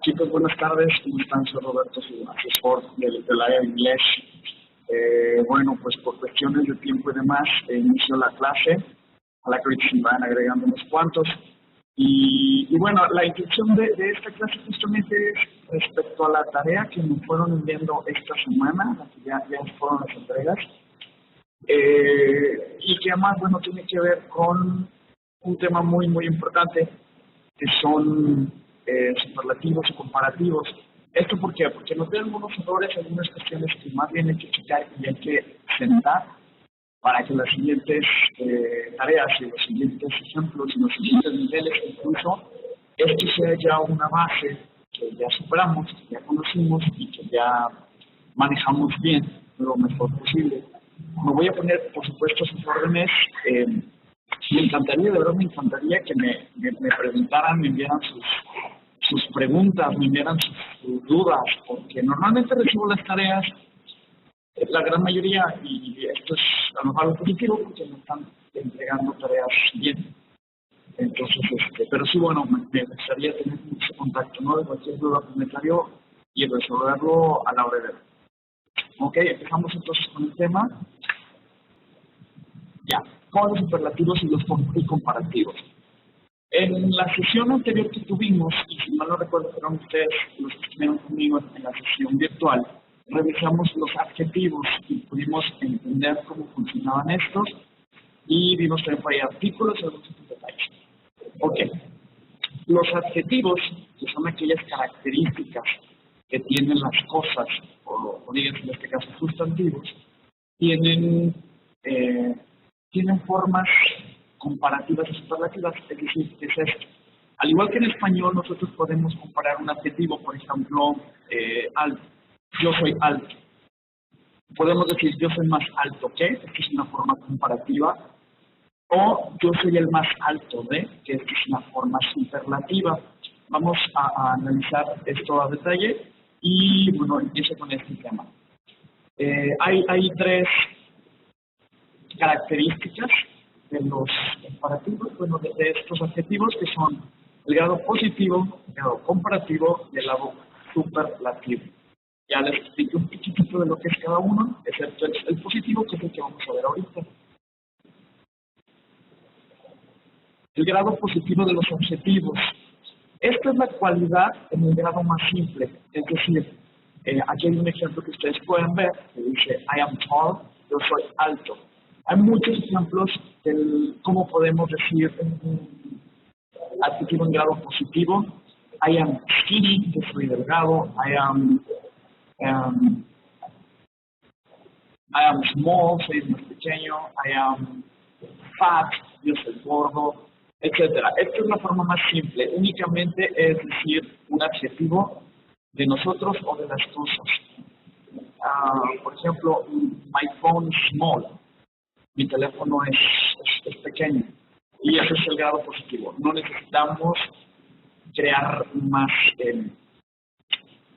Chicos, buenas tardes. ¿Cómo están? Soy Roberto, su asesor del área de inglés. Bueno, pues por cuestiones de tiempo y demás, inicio la clase, a la que ahorita se van agregando unos cuantos. Y bueno, la intención de esta clase justamente es respecto a la tarea que me fueron enviando esta semana, la que ya fueron las entregas, y que además, bueno, tiene que ver con un tema muy importante, que son superlativos y comparativos. ¿Esto por qué? Porque noté algunos errores, algunas cuestiones que más bien hay que checar y hay que sentar para que las siguientes tareas y los siguientes ejemplos y los siguientes niveles incluso, esto sea ya una base que ya superamos, que ya conocimos y que ya manejamos bien lo mejor posible. Me voy a poner, por supuesto, sus órdenes. Me encantaría, de verdad me encantaría que me preguntaran, me enviaran sus preguntas, me enviaran sus dudas, porque normalmente recibo las tareas, la gran mayoría, y esto es a lo mejor algo positivo, porque me están entregando tareas bien. Entonces, pero sí, bueno, me gustaría tener mucho contacto, ¿no? De cualquier duda, comentario y resolverlo a la brevedad. Ok, empezamos entonces con el tema. Ya, con los superlativos y los comparativos. En la sesión anterior que tuvimos, y si mal no recuerdo, fueron ustedes los que estuvieron conmigo en la sesión virtual, revisamos los adjetivos y pudimos entender cómo funcionaban estos y vimos también por ahí artículos y algunos otros detalles. Ok, los adjetivos, que son aquellas características que tienen las cosas, o díganse en este caso sustantivos, tienen formas comparativas y superlativas, es decir, ¿qué es esto? Al igual que en español, nosotros podemos comparar un adjetivo, por ejemplo, alto. Yo soy alto. Podemos decir, yo soy más alto que, esta es una forma comparativa, o yo soy el más alto de, que esta es una forma superlativa. Vamos a analizar esto a detalle y, bueno, empiezo con este tema. Hay tres características de los comparativos, bueno, de estos adjetivos, que son el grado positivo, el grado comparativo y el grado superlativo. Ya les expliqué un poquitito de lo que es cada uno, excepto el positivo, que es el que vamos a ver ahorita. El grado positivo de los adjetivos. Esta es la cualidad en el grado más simple, es decir, aquí hay un ejemplo que ustedes pueden ver, que dice, I am tall, yo soy alto. Hay muchos ejemplos de cómo podemos decir un adjetivo en grado positivo. I am skinny, yo soy delgado. I am small, soy más pequeño. I am fat, yo soy gordo, etc. Esta es la forma más simple. Únicamente es decir un adjetivo de nosotros o de las cosas. Por ejemplo, my phone is small. Mi teléfono es pequeño. Y ese es el grado positivo. No necesitamos crear más,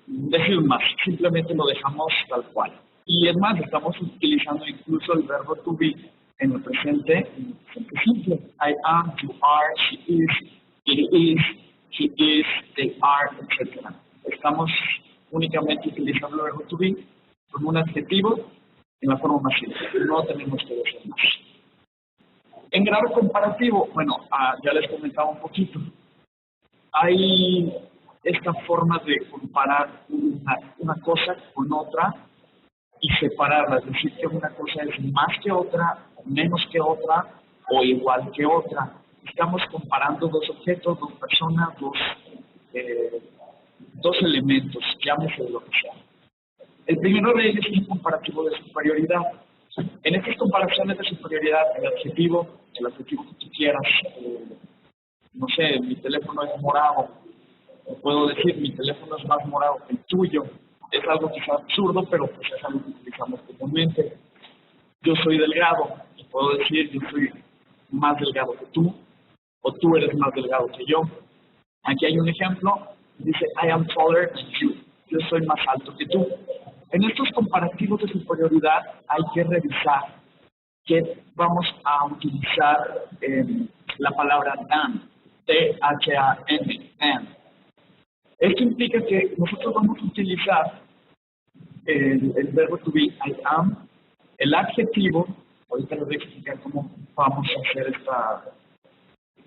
decir más, simplemente lo dejamos tal cual. Y es más, estamos utilizando incluso el verbo to be en el presente simple. I am, you are, she is, it is, he is, they are, etc. Estamos únicamente utilizando el verbo to be como un adjetivo en la forma más simple. No tenemos que decir más. En grado comparativo, bueno, ya les comentaba un poquito. Hay esta forma de comparar una cosa con otra y separarla, es decir, que una cosa es más que otra, o menos que otra, o igual que otra. Estamos comparando dos objetos, dos personas, dos elementos, llámese lo que sea. El primero de ellos es un comparativo de superioridad. En estas comparaciones de superioridad, el adjetivo que tú quieras, no sé, mi teléfono es morado, puedo decir mi teléfono es más morado que el tuyo. Es algo quizá absurdo, pero pues es algo que utilizamos comúnmente. Yo soy delgado, y puedo decir yo soy más delgado que tú, o tú eres más delgado que yo. Aquí hay un ejemplo, dice I am taller than you, yo soy más alto que tú. En estos comparativos de superioridad hay que revisar que vamos a utilizar la palabra than, T-H-A-N, than. Esto implica que nosotros vamos a utilizar el verbo to be, I am, el adjetivo. Ahorita les voy a explicar cómo vamos a hacer esta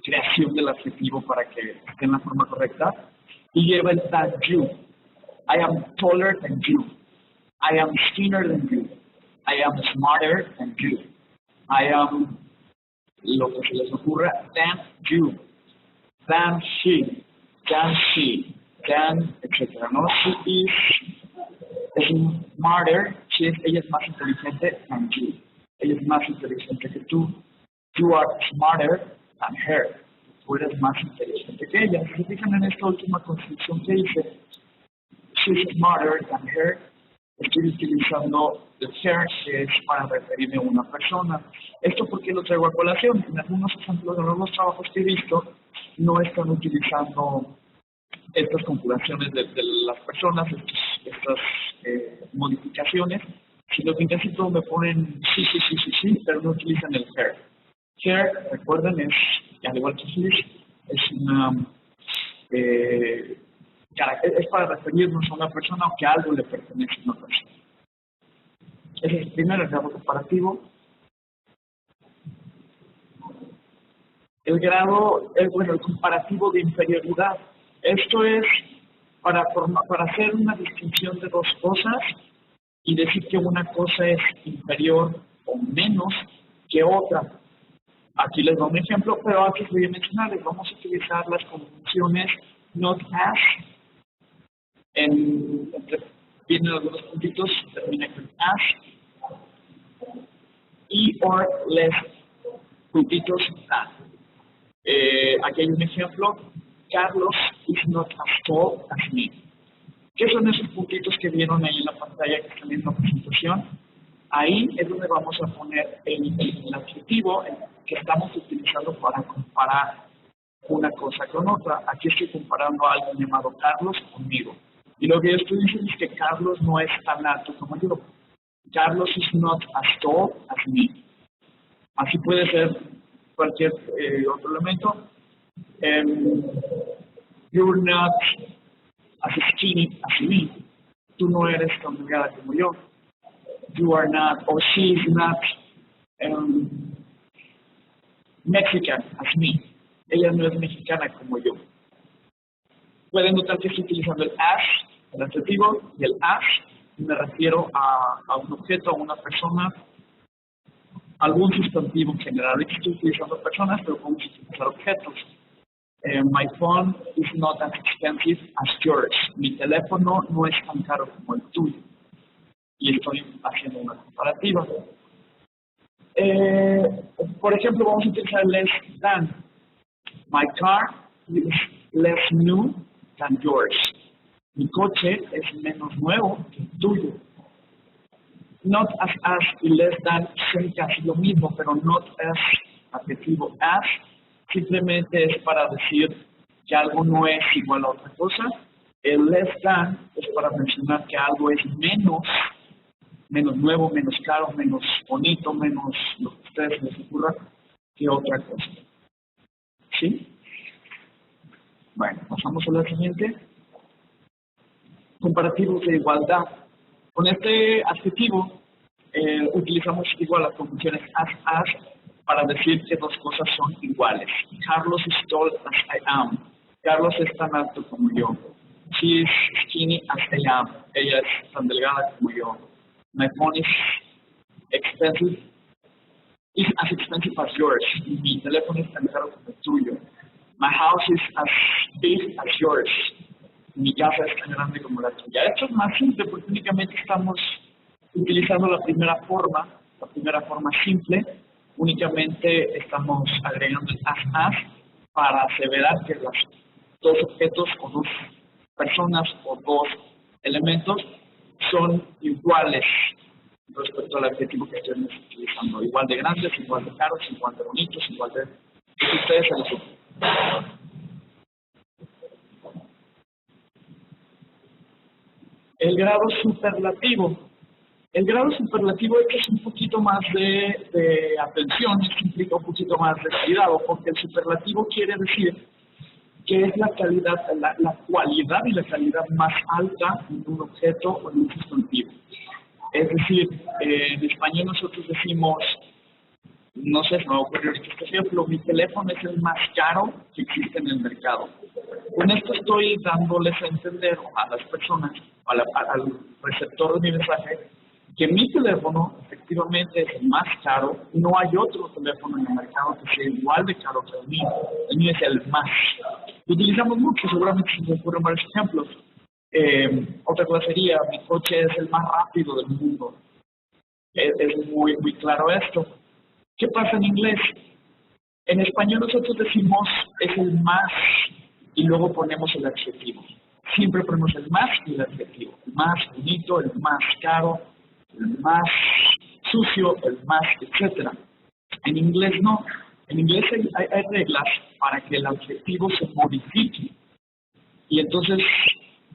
creación del adjetivo para que esté en la forma correcta. Y lleva el than you. I am taller than you. I am skinnier than you. I am smarter than you. I am, lo que se les ocurra, than you. Than she. Than she. Than, etc. ¿No? She is smarter. Ella es más inteligente than you. Ella es más inteligente que tú. You are smarter than her. Tú eres más inteligente que ella. Si se fijan en esta última construcción que hice, she's smarter than her, estoy utilizando el her, que es para referirme a una persona. Esto porque lo traigo a colación. En algunos ejemplos de los trabajos que he visto, no están utilizando estas conjugaciones de las personas, estas modificaciones, sino que casi todo me ponen sí, pero no utilizan el her. Her, recuerden, es, al igual que his, es una es para referirnos a una persona o que algo le pertenece a una persona. Ese es el primer grado comparativo. El comparativo de inferioridad. Esto es para hacer una distinción de dos cosas y decir que una cosa es inferior o menos que otra. Aquí les doy un ejemplo, pero antes voy a mencionarles, vamos a utilizar las conjunciones not as, vienen algunos puntitos, termina con as, y or less, puntitos than. Aquí hay un ejemplo, Carlos is not as tall as me. ¿Qué son esos puntitos que vieron ahí en la pantalla que están en la presentación? Ahí es donde vamos a poner el adjetivo que estamos utilizando para comparar una cosa con otra. Aquí estoy comparando a alguien llamado Carlos conmigo. Y lo que yo estoy diciendo es que Carlos no es tan alto como yo. Carlos is not as tall as me. Así puede ser cualquier otro elemento. You're not as skinny as me. Tú no eres tan delgada como yo. You are not, or she is not Mexican as me. Ella no es mexicana como yo. Pueden notar que estoy utilizando el as, el adjetivo, y el as me refiero a un objeto, a una persona, algún sustantivo en general. Aquí estoy utilizando personas, pero podemos utilizar objetos. My phone is not as expensive as yours. Mi teléfono no es tan caro como el tuyo. Y estoy haciendo una comparativa. Por ejemplo, vamos a utilizar less than. My car is less new than yours. Mi coche es menos nuevo que el tuyo. Not as y less than son casi lo mismo, pero not as, adjetivo as, simplemente es para decir que algo no es igual a otra cosa. El less than es para mencionar que algo es menos nuevo, menos caro, menos bonito, menos lo que a ustedes les ocurra que otra cosa. ¿Sí? Bueno, pasamos a la siguiente. Comparativos de igualdad. Con este adjetivo utilizamos igual las conjunciones as para decir que dos cosas son iguales. Carlos is tall as I am. Carlos es tan alto como yo. She is skinny as I am. Ella es tan delgada como yo. My phone is expensive. Is as expensive as yours. Mi teléfono es tan caro como el tuyo. My house is as big as yours. Mi casa es tan grande como la tuya. Esto es más simple porque únicamente estamos utilizando la primera forma simple. Únicamente estamos agregando el as para aseverar que los dos objetos o dos personas o dos elementos son iguales respecto al adjetivo que estemos utilizando. Igual de grandes, igual de caros, igual de bonitos, igual de... Ustedes se les ocurre. El grado superlativo. El grado superlativo es un poquito más de atención, implica un poquito más de cuidado, porque el superlativo quiere decir que es la calidad, la cualidad y la calidad más alta en un objeto o en un sustantivo. Es decir, en español nosotros decimos, no sé, se me ocurrió este ejemplo, mi teléfono es el más caro que existe en el mercado. Con esto estoy dándoles a entender a las personas, al receptor de mi mensaje, que mi teléfono efectivamente es el más caro, no hay otro teléfono en el mercado que sea igual de caro que el mío es el más. Lo utilizamos mucho, seguramente se me ocurren varios ejemplos. Otra cosa sería, mi coche es el más rápido del mundo. Es muy, muy claro esto. ¿Qué pasa en inglés? En español nosotros decimos es el más y luego ponemos el adjetivo. Siempre ponemos el más y el adjetivo. El más bonito, el más caro, el más sucio, el más, etc. En inglés no. En inglés hay reglas para que el adjetivo se modifique. Y entonces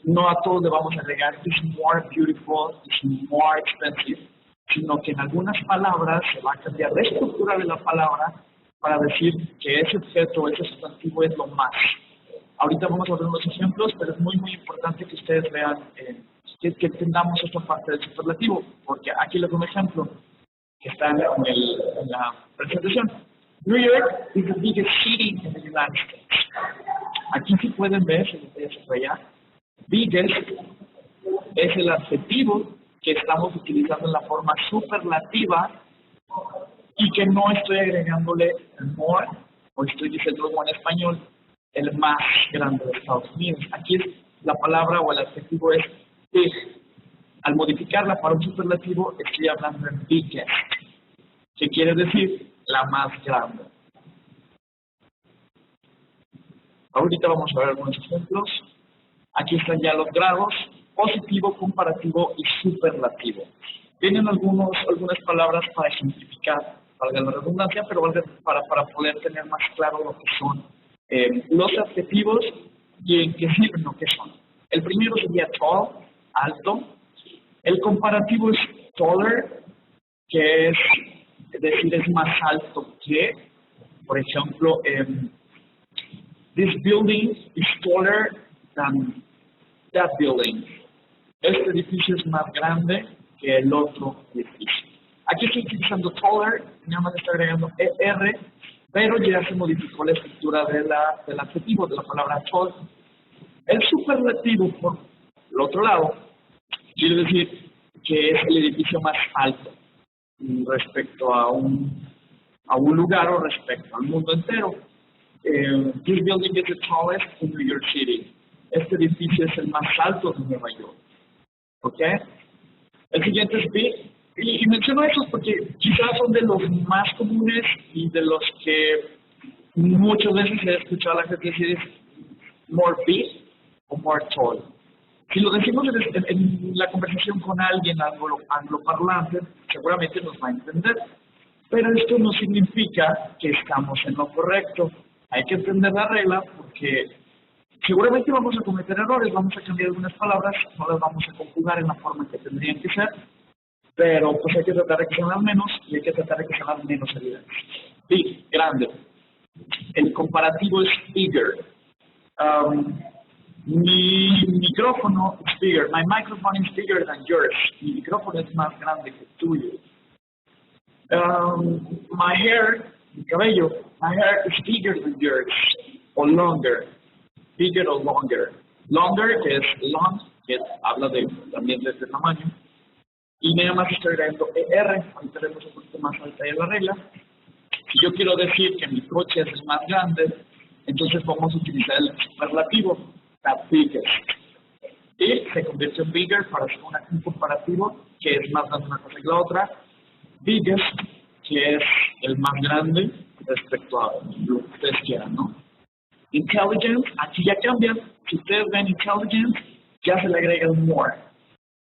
no a todos le vamos a agregar is more beautiful, is more expensive, sino que en algunas palabras se va a cambiar la estructura de la palabra para decir que ese objeto, ese sustantivo es lo más. Ahorita vamos a ver unos ejemplos, pero es muy, muy importante que ustedes vean, que entendamos esta parte del superlativo, porque aquí les doy un ejemplo que está en la presentación. New York is the biggest city in the United States. Aquí sí pueden ver, si ustedes por allá, biggest es el adjetivo que estamos utilizando en la forma superlativa y que no estoy agregándole el more, o estoy diciendo como en español, el más grande de Estados Unidos. Aquí la palabra o el adjetivo es big. Al modificarla para un superlativo, estoy hablando en biggest, que quiere decir la más grande. Ahorita vamos a ver algunos ejemplos. Aquí están ya los grados: positivo, comparativo y superlativo. Tienen algunas palabras para ejemplificar, valga la redundancia, pero para poder tener más claro lo que son los adjetivos y en qué sirven, lo que son. El primero sería tall, alto. El comparativo es taller, que es decir, es más alto que, por ejemplo, this building is taller than that building. Este edificio es más grande que el otro edificio. Aquí estoy utilizando taller, nada más estoy agregando ER, pero ya se modificó la estructura del adjetivo, de la palabra tall. El superlativo, por el otro lado, quiere decir que es el edificio más alto respecto a un lugar o respecto al mundo entero. This building is the tallest in New York City. Este edificio es el más alto de Nueva York. ¿Ok? El siguiente es big. Y menciono estos porque quizás son de los más comunes y de los que muchas veces he escuchado a la gente decir es more big o more tall. Si lo decimos en la conversación con alguien angloparlante, seguramente nos va a entender. Pero esto no significa que estamos en lo correcto. Hay que entender la regla porque seguramente vamos a cometer errores, vamos a cambiar algunas palabras, no las vamos a conjugar en la forma que tendrían que ser, pero pues hay que tratar de que sean las menos y hay que tratar de que sean las menos evidentes. Big, grande. El comparativo es bigger. Mi micrófono es bigger. My microphone is bigger than yours. Mi micrófono es más grande que el tuyo. My hair, mi cabello, my hair is bigger than yours. O longer. Bigger or longer. Longer, que es long, que habla también de este tamaño. Y nada más estoy agregando ER, ahorita vemos un poquito más alta de la regla. Si yo quiero decir que mi coche es el más grande, entonces vamos a utilizar el superlativo, the biggest. Y se convierte en bigger para hacer un comparativo, que es más grande una cosa que la otra. Biggest, que es el más grande respecto a lo que ustedes quieran, ¿no? Intelligence, aquí ya cambia. Si ustedes ven intelligence, ya se le agrega el more.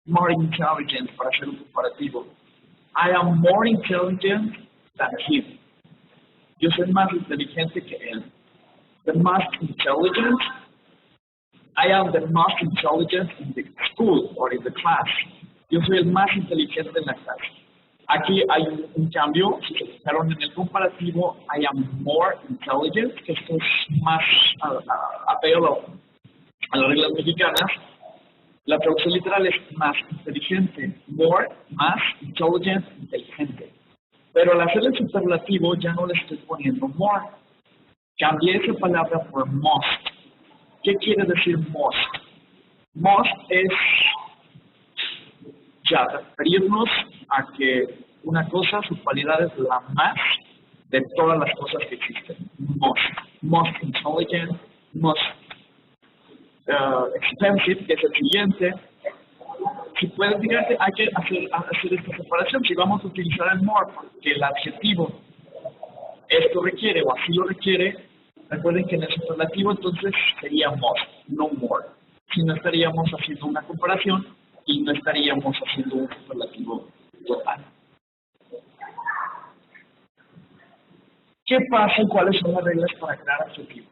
More intelligent para hacer un comparativo. I am more intelligent than him. Yo soy más inteligente que él. The most intelligent. I am the most intelligent in the school or in the class. Yo soy el más inteligente en la clase. Aquí hay un cambio. Si se fijaron en el comparativo, I am more intelligent, que esto es más apegado a las reglas mexicanas. La traducción literal es más inteligente, more, más, intelligent, inteligente. Pero al hacer el superlativo ya no le estoy poniendo more. Cambié esa palabra por must. ¿Qué quiere decir must? Must es ya referirnos a que una cosa, su cualidad es la más de todas las cosas que existen. Most intelligent, most expensive, que es el siguiente. Si puedes, fíjate, hay que hacer esta separación. Si vamos a utilizar el more, porque el adjetivo esto requiere o así lo requiere, recuerden que en el superlativo entonces sería most, no more. Si no estaríamos haciendo una comparación y no estaríamos haciendo un superlativo total. ¿Qué pasa y cuáles son las reglas para crear adjetivos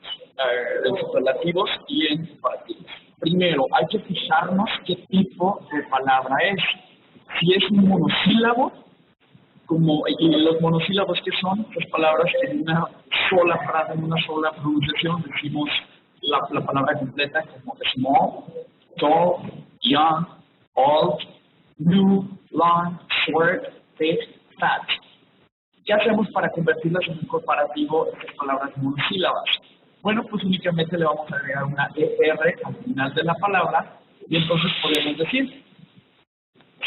en superlativos y en comparativos? Primero, hay que fijarnos qué tipo de palabra es. Si es un monosílabo, y los monosílabos que son las palabras que en una sola frase, en una sola pronunciación decimos la palabra completa como small, tall, young, old, new, long, short, thick, fat. ¿Qué hacemos para convertirlas en un comparativo estas palabras monosílabas? Bueno, pues únicamente le vamos a agregar una ER al final de la palabra y entonces podemos decir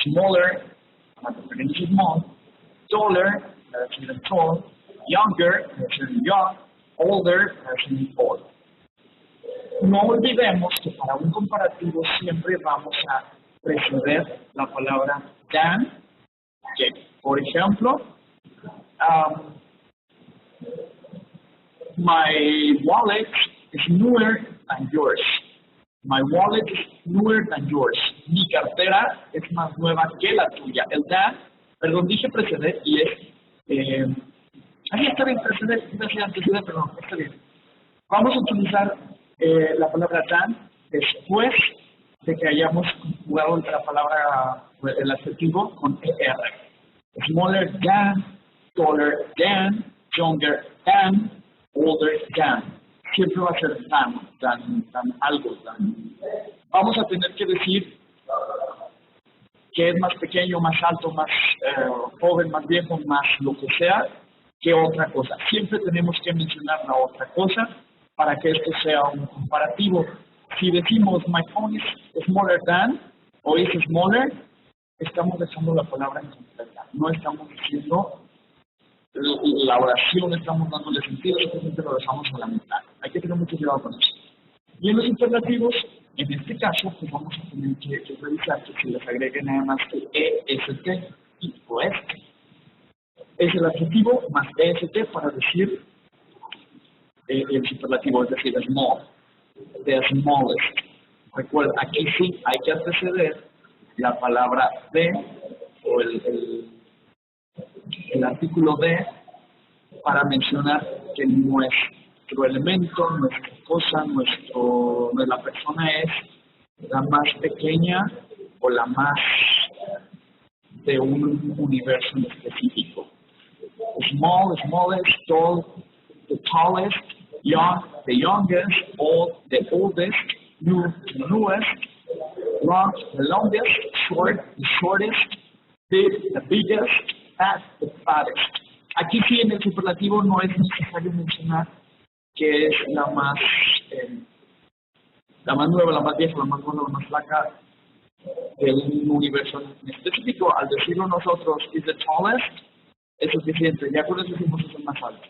smaller, para referirnos a small, taller, para decir tall, younger, para decir young, older, para decir old. No olvidemos que para un comparativo siempre vamos a preceder la palabra than, que, por ejemplo, my wallet is newer than yours. My wallet is newer than yours. Mi cartera es más nueva que la tuya. El than, perdón, dije preceder y es... ahí está bien, preceder, perdón, está bien. Vamos a utilizar la palabra than después de que hayamos conjugado la palabra, el adjetivo con ER. Smaller than, taller than, younger than, older than. Siempre va a ser than algo, than. Vamos a tener que decir que es más pequeño, más alto, más joven, más viejo, más lo que sea, que otra cosa. Siempre tenemos que mencionar la otra cosa para que esto sea un comparativo. Si decimos my phone is smaller than o is smaller, estamos dejando la palabra incompleta. No estamos diciendo la oración, estamos dándole sentido, simplemente lo dejamos a la mitad. Hay que tener mucho cuidado con eso. Y en los superlativos, en este caso, pues vamos a tener que revisar que se les agregue nada más que EST y OEST. Es el adjetivo más EST para decir el superlativo, es decir, small, the smallest. Recuerda, aquí sí hay que anteceder la palabra de o el artículo de para mencionar que nuestro elemento, nuestra cosa, la persona es la más pequeña o la más de un universo en específico. Small, smallest, tall, the tallest, young, the youngest, old, the oldest, new, the newest, long, the longest, short, the shortest, big, the biggest, fat, the fattest. Aquí sí en el superlativo no es necesario mencionar que es la más nueva, la más vieja, la más gorda, la más flaca de un universo en específico. Al decirlo nosotros, is the tallest, es suficiente. Ya con eso decimos es el más alto.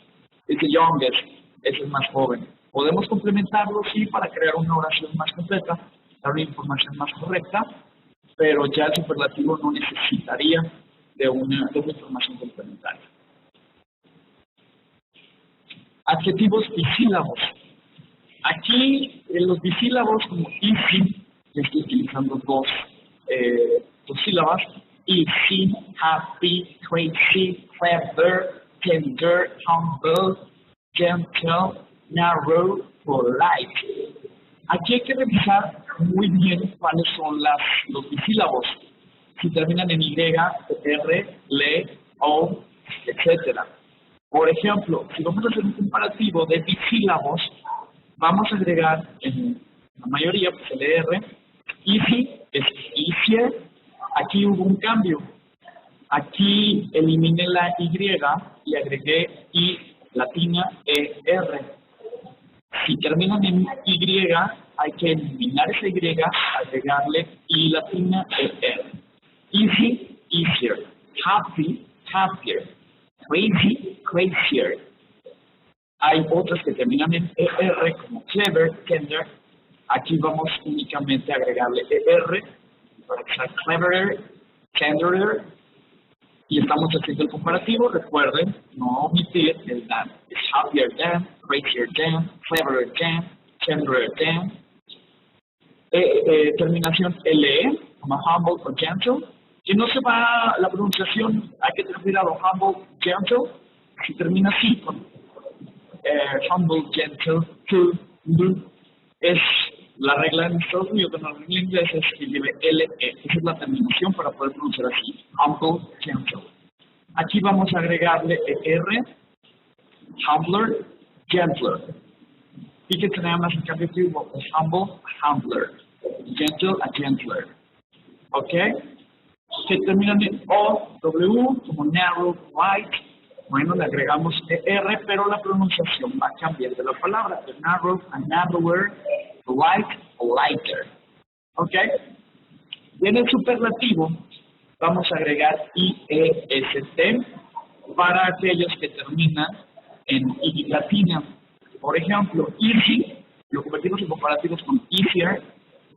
Is the youngest, es el más joven. Podemos complementarlo, sí, para crear una oración más completa, dar una información más correcta, pero ya el superlativo no necesitaría de una información complementaria. Adjetivos bisílabos. Aquí en los bisílabos como easy, que estoy utilizando dos sílabas, easy, happy, crazy, clever, tender, humble, gentle, narrow, polite. Aquí hay que revisar muy bien cuáles son los bisílabos. Si terminan en Y, R, le, o, etc. Por ejemplo, si vamos a hacer un comparativo de bisílabos, vamos a agregar en la mayoría, pues el R. Easy es easier. Aquí hubo un cambio. Aquí eliminé la Y y agregué I latina ER. Si terminan en Y, hay que eliminar esa Y, agregarle I latina ER. Easy, easier. Happy, happier. Crazy, crazier. Hay otras que terminan en ER, como clever, tender. Aquí vamos únicamente a agregarle ER para que sea cleverer, tenderer. Y estamos haciendo el comparativo. Recuerden no omitir el than. Es happier than, crazier than, cleverer than, tenderer than. Terminación LE, como humble o gentle. Que no se va la pronunciación, hay que tener cuidado. Humble, gentle. Si termina así, con humble, gentle, es la regla en Estados Unidos, pero en inglés es que lleve LE. Esa es la terminación para poder pronunciar así. Humble, gentle. Aquí vamos a agregarle R, humbler, gentler. Fíjense nada más el cambio que hubo. Humble, humbler. Gentle, a gentler. ¿Ok? Que terminan en O, W, como narrow, wide. Bueno, le agregamos R, pero la pronunciación va a cambiar de la palabra. De narrow a narrower, light o lighter. ¿Ok? Y en el superlativo vamos a agregar IEST para aquellos que terminan en I latina. Por ejemplo, easy, lo convertimos en comparativos con easier.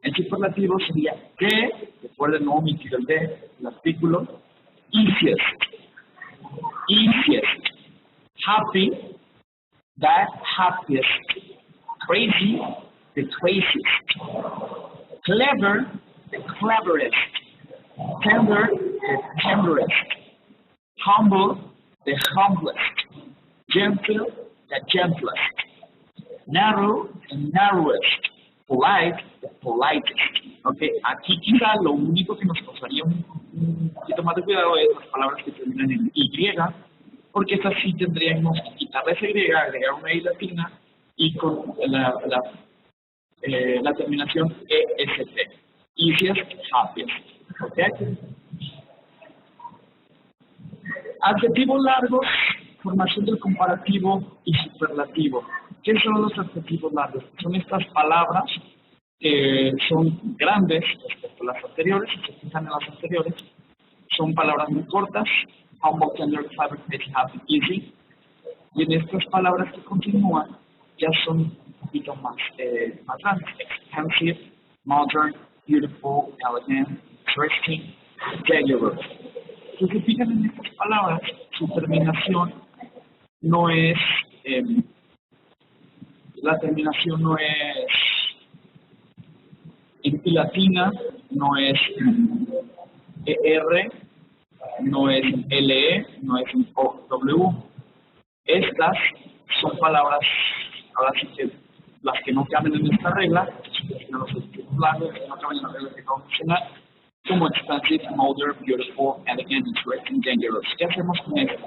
En superlativo sería D, recuerden no omitir el D, el artículo, easiest, easiest, happy, the happiest, crazy, the craziest, clever, the cleverest, tender, the tenderest, humble, the humblest, gentle, the gentlest, narrow, the narrowest, polite, the politest. Okay, aquí quizá lo único que nos causaría un poquito más de cuidado es las palabras que terminan en Y, porque estas sí tendríamos que quitarle esa Y, agregar una I latina y con la terminación EST. Easiest, happiest. Okay. Adjetivos largos, formación del comparativo y superlativo. ¿Qué son los adjetivos largos? Son estas palabras que son grandes respecto a las anteriores, si se fijan en las anteriores, son palabras muy cortas, humble, tender, clever, crazy, happy, easy, y en estas palabras que continúan ya son un poquito más grandes, expensive, modern, beautiful, elegant, interesting, dangerous. Si se fijan en estas palabras, su terminación no es, la terminación no es en I latina, no es ER, no es LE, no es OW. Estas son palabras, ahora sí que las que no caben en esta regla, no caben en la regla que acabo de mencionar, como expensive, modern, beautiful, elegant, interesting, dangerous. ¿Qué hacemos con estas?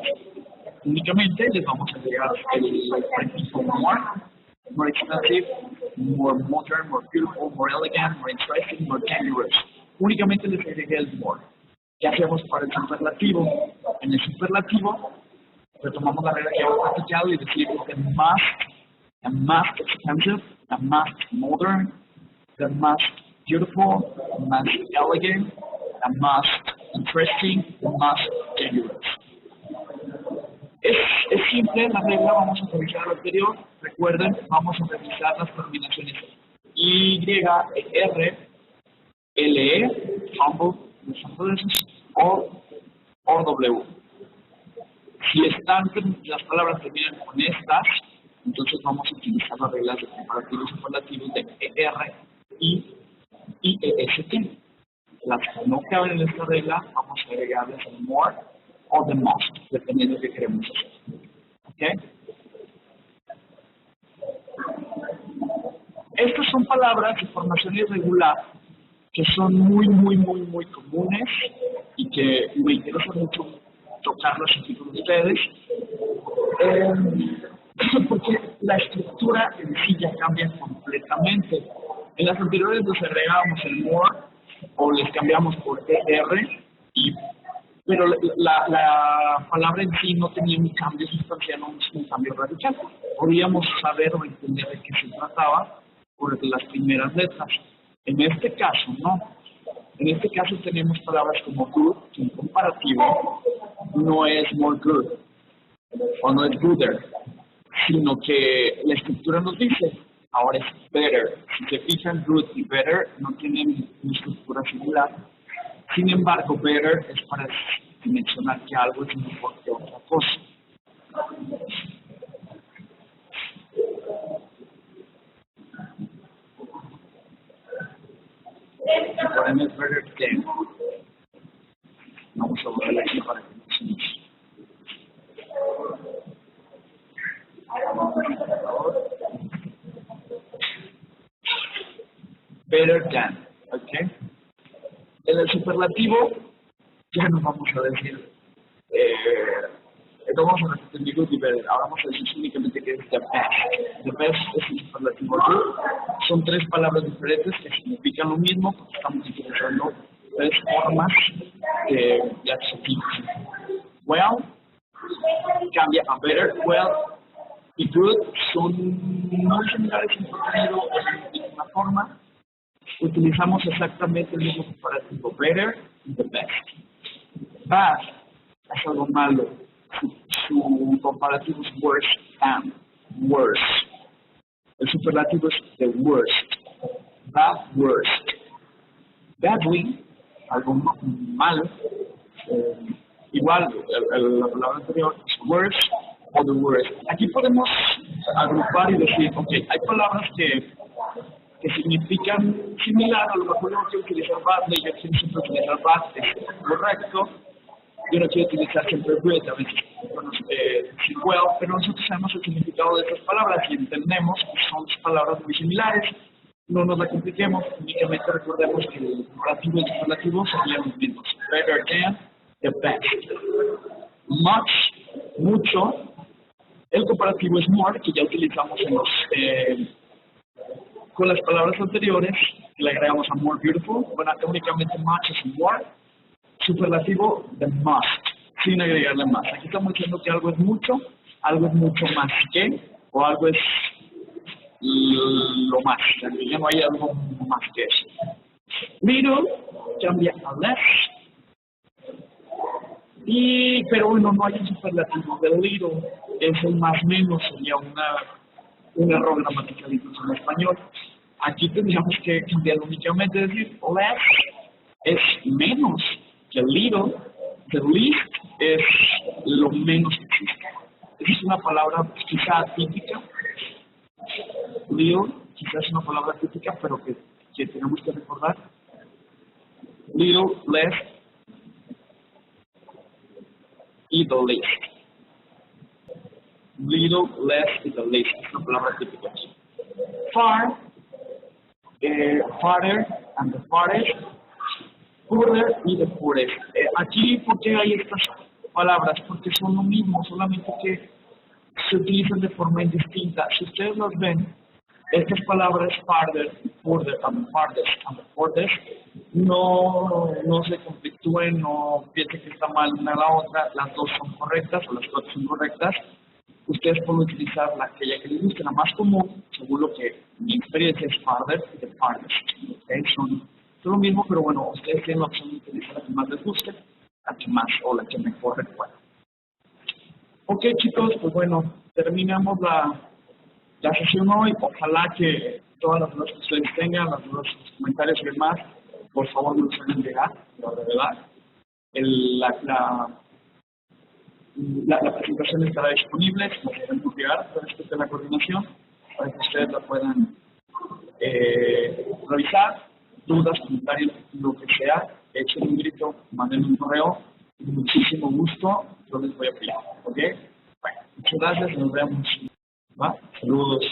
Únicamente les vamos a agregar el prefijo more expensive, more modern, more beautiful, more elegant, more interesting, more dangerous. Únicamente les agregué el more. ¿Qué hacemos para el superlativo? En el superlativo retomamos la regla que hemos practicado y decimos the most expensive, the most modern, the most beautiful, the most elegant, the most interesting, the most dangerous. Es simple la regla, vamos a revisar lo anterior. Recuerden, vamos a revisar las terminaciones Y, R, LE, humble, o W. Si las palabras terminan con estas, entonces vamos a utilizar las reglas de comparativos y superlativos de ER y IEST. Las que no caben en esta regla, vamos a agregarles el more o the most, dependiendo de qué queremos hacer. ¿Ok? Estas son palabras de formación irregular que son muy comunes y que me interesa mucho tocarlas aquí con ustedes, porque la estructura en sí ya cambia completamente. En las anteriores nos agregábamos el more o les cambiamos por ER, pero la palabra en sí no tenía un cambio sustancial, no un cambio radical. Podíamos saber o entender de qué se trataba por las primeras letras. En este caso, no. En este caso tenemos palabras como good, que en comparativo no es more good o no es gooder, sino que la estructura nos dice, ahora es better. Si se fijan, good y better no tienen una estructura similar. Sin embargo, better es para mencionar que algo es mejor que otra cosa. Si ponemos better than, vamos a volver aquí para que nos enseñe. Better than, ¿ok? En el superlativo ya no vamos a decir, no vamos a repetir good y better, ahora vamos a decir únicamente que es the best. The best es el superlativo good. Son tres palabras diferentes que significan lo mismo, porque estamos utilizando tres formas de adjetivos. Well cambia a better, well y good son muy similares en contenido o en una forma. Utilizamos exactamente el mismo comparativo, better y the best. Bad es algo malo. Su comparativo es worse than, worse. El superlativo es the worst. Bad, worst. Badly, algo malo. Igual, la palabra anterior es worse o the worst. Aquí podemos agrupar y decir, ok, hay palabras que significan similar, a lo mejor yo no quiero utilizar badly, yo quiero siempre utilizar bad, es correcto. Yo no quiero utilizar siempre good, a veces decir well, pero nosotros sabemos el significado de estas palabras y entendemos que son palabras muy similares. No nos la compliquemos, únicamente recordemos que el comparativo y el superlativo serían los mismos. Better than, the best. Much, mucho. El comparativo es more, que ya utilizamos en los, con las palabras anteriores, que le agregamos a more beautiful. Bueno, únicamente much es more. Superlativo, the must, sin agregarle más. Aquí estamos diciendo que algo es mucho más que, o algo es lo más, ya no hay algo más que eso. Little cambia a less, pero bueno, no hay un superlativo. The little es el más menos, sería un error gramatical incluso en español. Aquí tendríamos que cambiar únicamente, decir less es menos que little, the least es lo menos que existe. Esa es una palabra quizá típica. Little quizás es una palabra típica, pero que tenemos que recordar. Little, less y the least. Little, less y the least es una palabra típica. Far, farther and the farthest. Further y the poorest. Aquí, ¿por qué hay estas palabras? Porque son lo mismo, solamente que se utilizan de forma indistinta. Si ustedes las ven, estas palabras farther, further, and the farthest, and the furthest, no se conflictúen, no piensen que está mal una a la otra, las dos son correctas o las cuatro son correctas. Ustedes pueden utilizar aquella que les guste, la más común, según lo que mi experiencia es farther y the farthest. ¿Okay? Son lo mismo, pero bueno, ustedes tienen la opción de utilizar la que más les guste, la que más o la que mejor recuerden. Ok, chicos, pues bueno, terminamos la sesión hoy. Ojalá que todas las dudas que ustedes tengan, las dudas, los comentarios y demás, por favor me los hagan llegar, de verdad. La presentación estará disponible, si nos quieren llegar a través de la coordinación, para que ustedes la puedan revisar. Dudas, comentarios, lo que sea, echen un grito, manden un correo, con muchísimo gusto, yo les voy a apoyar, ¿ok? Bueno, muchas gracias, nos vemos, ¿va? Saludos.